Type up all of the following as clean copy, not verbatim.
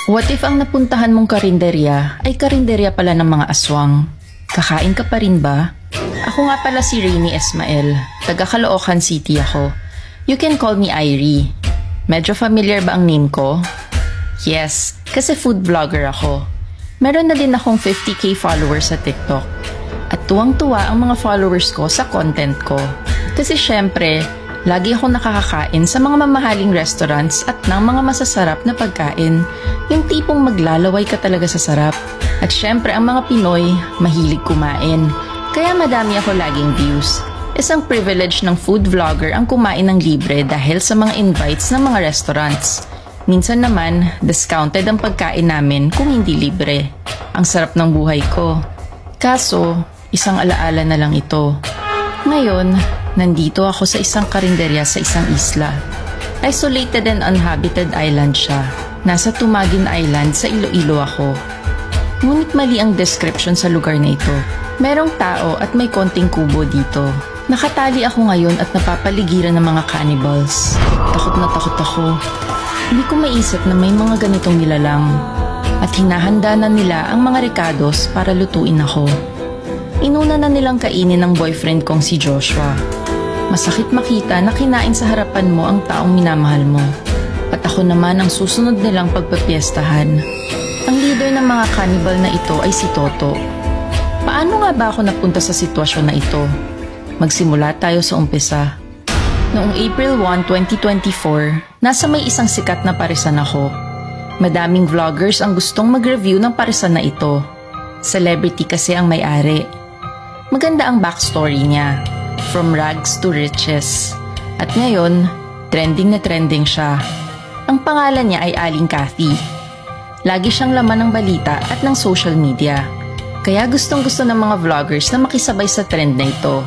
What if ang napuntahan mong karinderya ay karinderya pala ng mga aswang? Kakain ka pa rin ba? Ako nga pala si Rainy Esmael. Taga Caloocan City ako. You can call me Irie. Medyo familiar ba ang name ko? Yes, kasi food vlogger ako. Meron na din akong 50k followers sa TikTok. At tuwang-tuwa ang mga followers ko sa content ko. Kasi syempre, lagi akong nakakakain sa mga mamahaling restaurants at ng mga masasarap na pagkain. Yung tipong maglalaway ka talaga sa sarap. At syempre ang mga Pinoy, mahilig kumain. Kaya madami ako laging views. Isang privilege ng food vlogger ang kumain ng libre dahil sa mga invites ng mga restaurants. Minsan naman, discounted ang pagkain namin kung hindi libre. Ang sarap ng buhay ko. Kaso, isang alaala na lang ito. Ngayon, nandito ako sa isang karinderya sa isang isla. Isolated and uninhabited island siya. Nasa Tumagin Island sa Iloilo ako. Ngunit mali ang description sa lugar na ito. Merong tao at may konting kubo dito. Nakatali ako ngayon at napapaligiran ng mga cannibals. Takot na takot ako. Hindi ko maisip na may mga ganitong nilalang. At hinahanda na nila ang mga recados para lutuin ako. Inuna na nilang kainin ng boyfriend kong si Joshua. Masakit makita na kinain sa harapan mo ang taong minamahal mo. At ako naman ang susunod nilang pagpapiestahan. Ang leader ng mga cannibal na ito ay si Toto. Paano nga ba ako napunta sa sitwasyon na ito? Magsimula tayo sa umpisa. Noong April 1, 2024, nasa may isang sikat na parisan ako. Madaming vloggers ang gustong mag-review ng parisan na ito. Celebrity kasi ang may-ari. Maganda ang backstory niya. From rags to riches. At ngayon, trending na trending siya. Ang pangalan niya ay Aling Cathy. Lagi siyang laman ng balita at ng social media. Kaya gustong-gusto ng mga vloggers na makisabay sa trend na ito.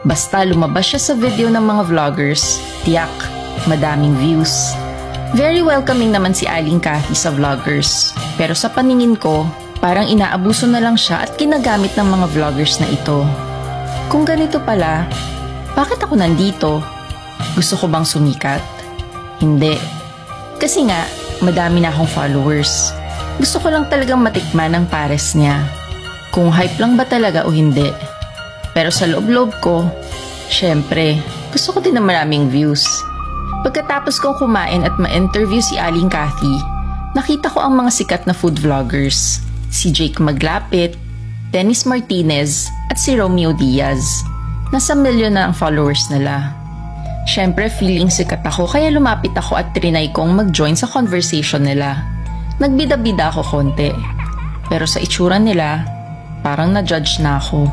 Basta lumabas siya sa video ng mga vloggers, tiyak, madaming views. Very welcoming naman si Aling Cathy sa vloggers. Pero sa paningin ko, parang inaabuso na lang siya at ginagamit ng mga vloggers na ito. Kung ganito pala, bakit ako nandito? Gusto ko bang sumikat? Hindi. Kasi nga, madami na akong followers. Gusto ko lang talagang matikman ang pares niya. Kung hype lang ba talaga o hindi. Pero sa loob-loob ko, syempre, gusto ko din ng maraming views. Pagkatapos kong kumain at ma-interview si Aling Cathy, nakita ko ang mga sikat na food vloggers. Si Jake Maglapit, Dennis Martinez, at si Romeo Diaz. Nasa milyon na ang followers nila. Syempre, feeling sikat ako kaya lumapit ako at trinay kong mag-join sa conversation nila. Nagbida-bida ako konti. Pero sa itsura nila, parang na-judge na ako.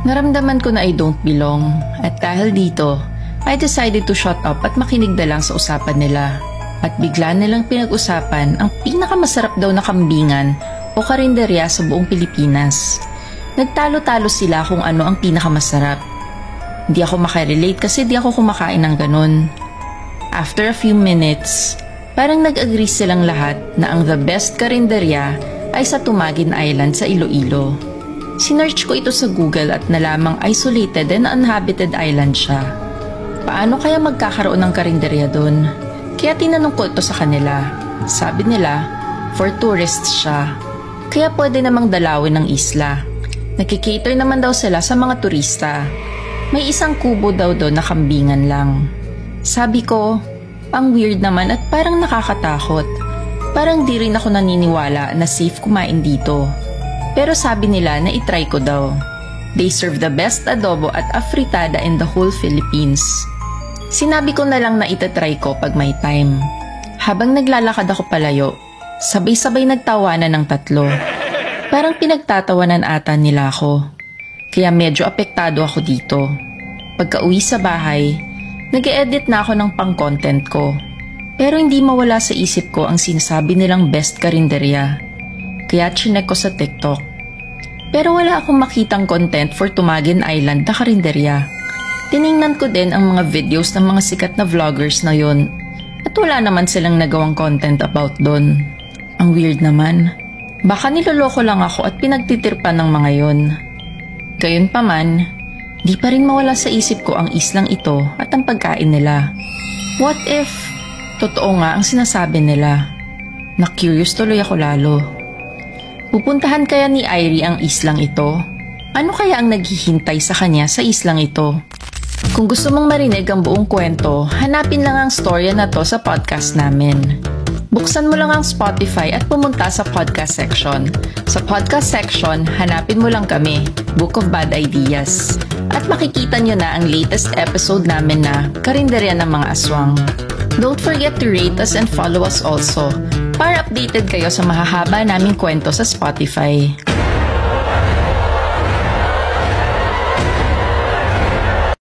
Naramdaman ko na I don't belong. At dahil dito, I decided to shut up at makinig na lang sa usapan nila. At bigla nilang pinag-usapan ang pinakamasarap daw na kambingan o karinderya sa buong Pilipinas. Nagtalo-talo sila kung ano ang pinakamasarap. Hindi ako makarelate kasi di ako kumakain ng ganun. After a few minutes, parang nag-agree silang lahat na ang the best karinderya ay sa Tumagin Island sa Iloilo. Sinearch ko ito sa Google at nalamang isolated and uninhabited island siya. Paano kaya magkakaroon ng karinderya doon? Kaya tinanong ko ito sa kanila. Sabi nila, for tourists siya. Kaya pwede namang dalawin ng isla. Nagkikater naman daw sila sa mga turista. May isang kubo daw doon na kambingan lang. Sabi ko, ang weird naman at parang nakakatakot. Parang di rin ako naniniwala na safe kumain dito. Pero sabi nila na itry ko daw. They serve the best adobo at afritada in the whole Philippines. Sinabi ko na lang na itatry ko pag may time. Habang naglalakad ako palayo, sabay-sabay nagtawanan ng tatlo. Parang pinagtatawanan ata nila ako. Kaya medyo apektado ako dito. Pagka-uwi sa bahay, nag-e-edit na ako ng pang-content ko. Pero hindi mawala sa isip ko ang sinasabi nilang best karinderya. Kaya chinek ko sa TikTok. Pero wala akong makitang content for Tumagin Island na karinderya. Tiningnan ko din ang mga videos ng mga sikat na vloggers na yon. At wala naman silang nagawang content about doon. Ang weird naman. Baka niloloko lang ako at pinagtitirpan ng mga yon. Gayunpaman, di pa rin mawala sa isip ko ang islang ito at ang pagkain nila. What if totoo nga ang sinasabi nila? Na-curious tuloy ako lalo. Pupuntahan kaya ni Irie ang islang ito? Ano kaya ang naghihintay sa kanya sa islang ito? Kung gusto mong marinig ang buong kwento, hanapin lang ang storya na to sa podcast namin. Buksan mo lang ang Spotify at pumunta sa podcast section. Sa podcast section, hanapin mo lang kami, Book of Bad Ideas. At makikita nyo na ang latest episode namin na Karinderya ng Mga Aswang. Don't forget to rate us and follow us also para updated kayo sa mahahaba naming kwento sa Spotify.